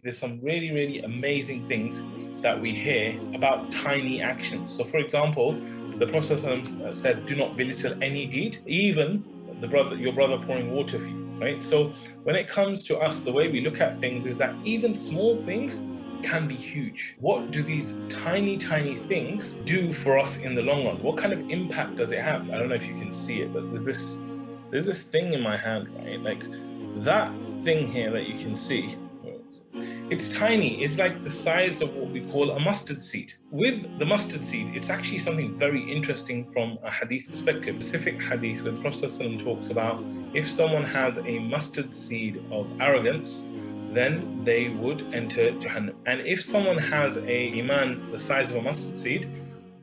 there's some really, really amazing things that we hear about tiny actions. So for example, the Prophet said, do not belittle any deed, even your brother pouring water for you, right? So when it comes to us, the way we look at things is that even small things can be huge. What do these tiny, tiny things do for us in the long run? What kind of impact does it have? I don't know if you can see it, but there's this thing in my hand, right? Like that thing here that you can see, it's tiny. It's like the size of what we call a mustard seed. With the mustard seed, it's actually something very interesting from a hadith perspective. A specific hadith where the Prophet ﷺ talks about if someone has a mustard seed of arrogance, then they would enter Jahannam. And if someone has a iman the size of a mustard seed,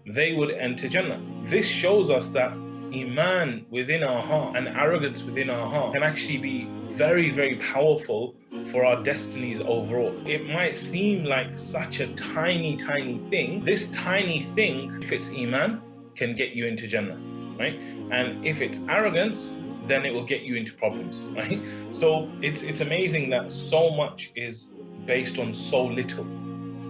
they would enter Jannah. This shows us that iman within our heart and arrogance within our heart can actually be very, very powerful for our destinies overall. It might seem like such a tiny, tiny thing. This tiny thing, if it's iman, can get you into Jannah, right? And if it's arrogance, then it will get you into problems, right? So it's amazing that so much is based on so little.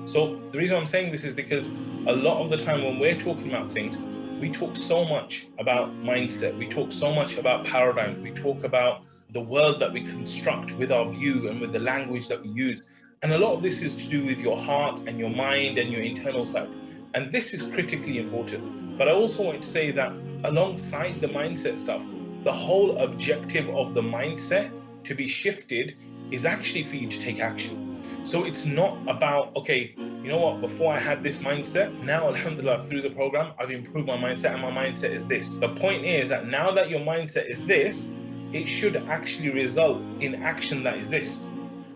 So the reason I'm saying this is because a lot of the time when we're talking about things, we talk so much about mindset, we talk so much about paradigms, we talk about the world that we construct with our view and with the language that we use. And a lot of this is to do with your heart and your mind and your internal side. And this is critically important. But I also want to say that alongside the mindset stuff, the whole objective of the mindset to be shifted is actually for you to take action. So it's not about, okay, you know what, before I had this mindset, now alhamdulillah through the program, I've improved my mindset and my mindset is this. The point is that now that your mindset is this, it should actually result in action that is this.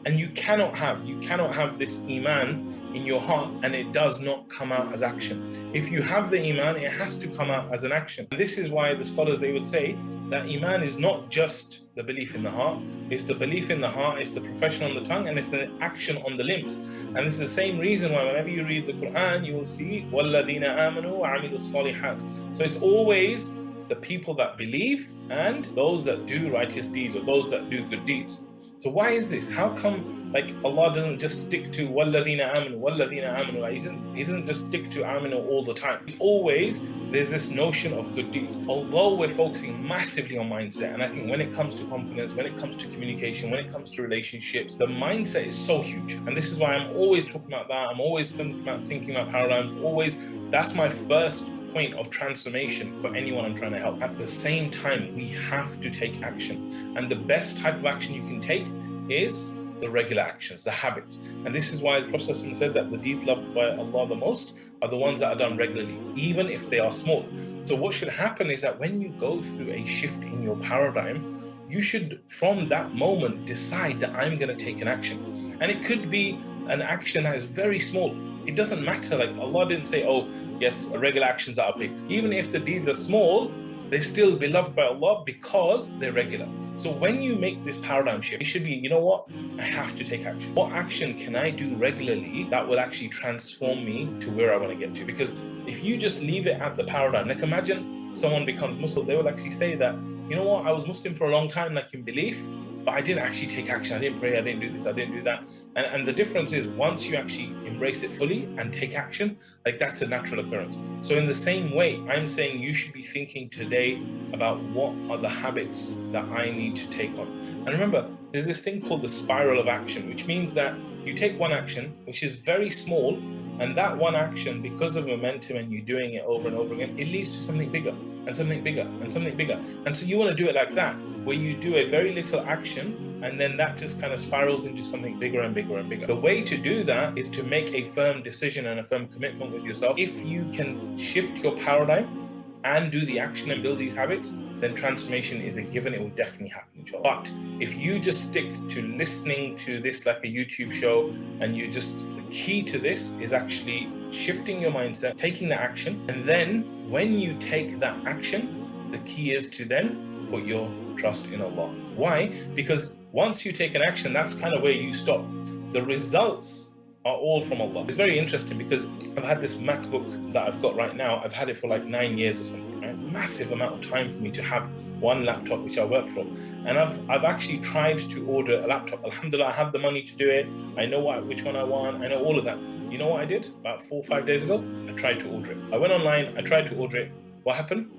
And you cannot have this iman in your heart and it does not come out as action. If you have the iman, it has to come out as an action. And this is why the scholars, they would say that iman is not just the belief in the heart, it's the belief in the heart, it's the profession on the tongue, and it's the action on the limbs. And this is the same reason why whenever you read the Quran, you will see وَالَّذِينَ آمَنُوا وَعَمِلُوا الصَّالِحَاتِ. So it's always the people that believe and those that do righteous deeds, or those that do good deeds. So why is this? How come like Allah doesn't just stick to وَالَّذِينَ آمَنُوا وَالَّذِينَ آمَنُوا? Like, he doesn't just stick to amanu all the time. Always there's this notion of good deeds. Although we're focusing massively on mindset, and I think when it comes to confidence, when it comes to communication, when it comes to relationships, the mindset is so huge. And this is why I'm always talking about that. I'm always thinking about paradigms. Always, that's my first point of transformation for anyone I'm trying to help. At the same time, we have to take action. And the best type of action you can take is the regular actions, the habits. And this is why the Prophet said that the deeds loved by Allah the most are the ones that are done regularly, even if they are small. So what should happen is that when you go through a shift in your paradigm, you should, from that moment, decide that I'm going to take an action. And it could be an action that is very small. It doesn't matter. Like Allah didn't say, oh, yes, regular actions are big. Even if the deeds are small, they still be loved by Allah because they're regular. So when you make this paradigm shift, it should be, you know what? I have to take action. What action can I do regularly that will actually transform me to where I want to get to? Because if you just leave it at the paradigm, like imagine someone becomes Muslim, they will actually say that, you know what? I was Muslim for a long time, like in belief, but I didn't actually take action. I didn't pray, I didn't do this, I didn't do that. And the difference is once you actually embrace it fully and take action, like that's a natural occurrence. So in the same way, I'm saying you should be thinking today about what are the habits that I need to take on. And remember, there's this thing called the spiral of action, which means that you take one action, which is very small, and that one action, because of momentum and you doing it over and over again, it leads to something bigger and something bigger and something bigger. And so you want to do it like that, where you do a very little action and then that just kind of spirals into something bigger and bigger and bigger. The way to do that is to make a firm decision and a firm commitment with yourself. If you can shift your paradigm and do the action and build these habits, then transformation is a given. It will definitely happen. But if you just stick to listening to this like a YouTube show, and you just, the key to this is actually shifting your mindset, taking the action, and then when you take that action, the key is to then put your trust in Allah. Why? Because once you take an action, that's kind of where you stop. The results are all from Allah. It's very interesting because I've had this MacBook that I've got right now. I've had it for like 9 years or something, right? Massive amount of time for me to have one laptop which I work from. And I've actually tried to order a laptop. Alhamdulillah, I have the money to do it. I know which one I want. I know all of that. You know what I did? About 4 or 5 days ago, I tried to order it. I went online, I tried to order it. What happened?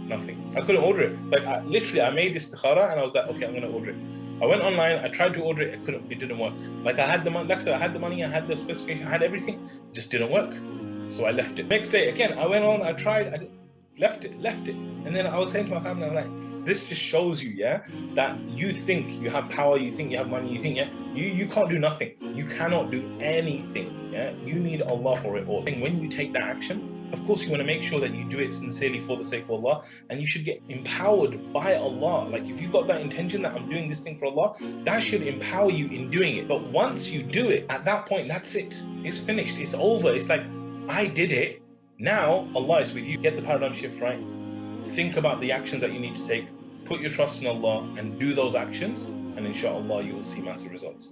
Nothing. I couldn't order it. Like literally, I made istikhara and I was like, okay, I'm gonna order it. I went online, I tried to order it, it didn't work. Like I had the money, like I said, I had the money, I had the specification, I had everything, it just didn't work. So I left it. Next day, again, I went on, I tried, left it. And then I was saying to my family, I'm like, this just shows you, yeah, that you think you have power, you think you have money, you think, yeah, you can't do nothing. You cannot do anything, yeah? You need Allah for it all. And when you take that action, of course, you want to make sure that you do it sincerely for the sake of Allah, and you should get empowered by Allah. Like if you've got that intention that I'm doing this thing for Allah, that should empower you in doing it. But once you do it, at that point, that's it. It's finished. It's over. It's like, I did it. Now Allah is with you. Get the paradigm shift right. Think about the actions that you need to take. Put your trust in Allah and do those actions, and inshallah you will see massive results.